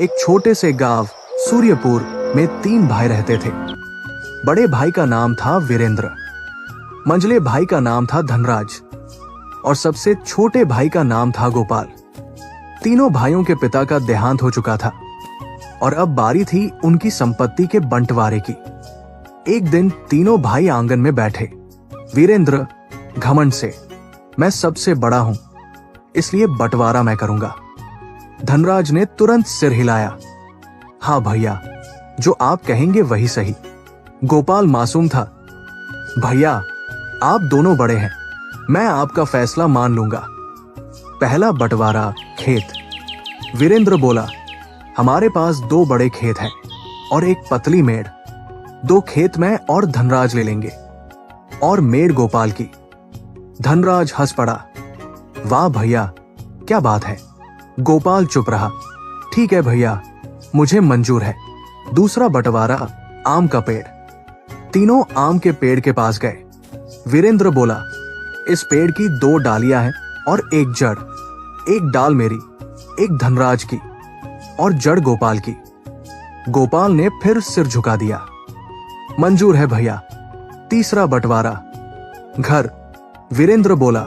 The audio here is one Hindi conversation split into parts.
एक छोटे से गांव सूर्यपुर में 3 भाई रहते थे। बड़े भाई का नाम था वीरेंद्र, मंझले भाई का नाम था धनराज और सबसे छोटे भाई का नाम था गोपाल। तीनों भाइयों के पिता का देहांत हो चुका था और अब बारी थी उनकी संपत्ति के बंटवारे की। एक दिन तीनों भाई आंगन में बैठे। वीरेंद्र घमंड से, मैं सबसे बड़ा हूं इसलिए बंटवारा मैं करूंगा। धनराज ने तुरंत सिर हिलाया, हाँ भैया, जो आप कहेंगे वही सही। गोपाल मासूम था, भैया आप दोनों बड़े हैं, मैं आपका फैसला मान लूंगा। पहला बंटवारा खेत। वीरेंद्र बोला, हमारे पास 2 बड़े खेत हैं और एक पतली मेड़। 2 खेत मैं और धनराज ले लेंगे और मेड़ गोपाल की। धनराज हंस पड़ा, वाह भैया क्या बात है। गोपाल चुप रहा, ठीक है भैया, मुझे मंजूर है। दूसरा बंटवारा आम का पेड़। तीनों आम के पेड़ के पास गए। वीरेंद्र बोला, इस पेड़ की 2 डालियां हैं और एक जड़। एक डाल मेरी, एक धनराज की और जड़ गोपाल की। गोपाल ने फिर सिर झुका दिया, मंजूर है भैया। तीसरा बंटवारा घर। वीरेंद्र बोला,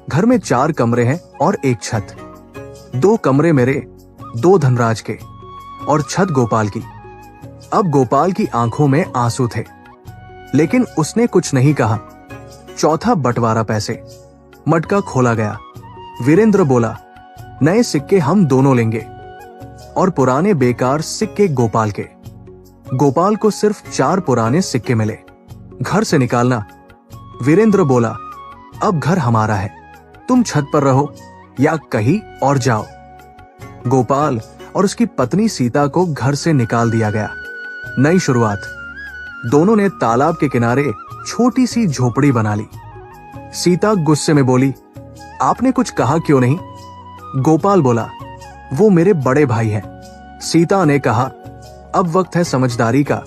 घर में 4 कमरे हैं और एक छत। 2 कमरे मेरे, 2 धनराज के और छत गोपाल की। अब गोपाल की आंखों में आंसू थे, लेकिन उसने कुछ नहीं कहा। चौथा बंटवारा पैसे। मटका खोला गया। वीरेंद्र बोला, नए सिक्के हम दोनों लेंगे और पुराने बेकार सिक्के गोपाल के। गोपाल को सिर्फ 4 पुराने सिक्के मिले। घर से निकालना। वीरेंद्र बोला, अब घर हमारा है, तुम छत पर रहो या कहीं और जाओ। गोपाल और उसकी पत्नी सीता को घर से निकाल दिया गया। नई शुरुआत। दोनों ने तालाब के किनारे छोटी सी झोपड़ी बना ली। सीता गुस्से में बोली, आपने कुछ कहा क्यों नहीं? गोपाल बोला, वो मेरे बड़े भाई हैं। सीता ने कहा, अब वक्त है समझदारी का,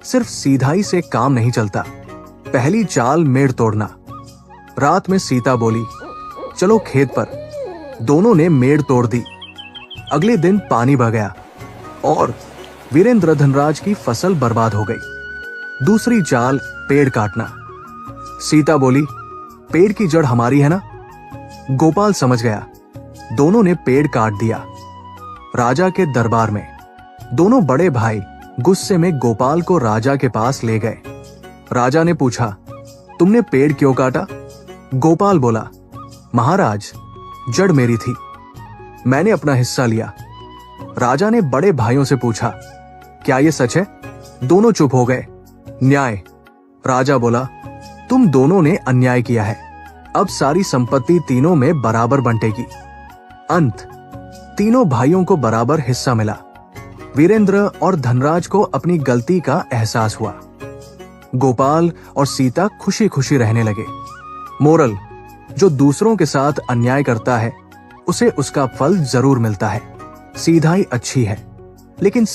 सिर्फ सीधाई से काम नहीं चलता। पहली चाल मेड़ तोड़ना। रात में सीता बोली, चलो खेत पर। दोनों ने मेड़ तोड़ दी। अगले दिन पानी बह गया और वीरेंद्र धनराज की फसल बर्बाद हो गई। दूसरी चाल पेड़ काटना। सीता बोली, पेड़ की जड़ हमारी है ना? गोपाल समझ गया। दोनों ने पेड़ काट दिया। राजा के दरबार में दोनों बड़े भाई गुस्से में गोपाल को राजा के पास ले गए। राजा ने पूछा, तुमने पेड़ क्यों काटा? गोपाल बोला, महाराज जड़ मेरी थी, मैंने अपना हिस्सा लिया। राजा ने बड़े भाइयों से पूछा, क्या यह सच है? दोनों चुप हो गए। न्याय। राजा बोला, तुम दोनों ने अन्याय किया है, अब सारी संपत्ति तीनों में बराबर बंटेगी। अंत। तीनों भाइयों को बराबर हिस्सा मिला। वीरेंद्र और धनराज को अपनी गलती का एहसास हुआ। गोपाल और सीता खुशी खुशी रहने लगे। मोरल, जो दूसरों के साथ अन्याय करता है उसे उसका फल जरूर मिलता है। सीधाई अच्छी है, लेकिन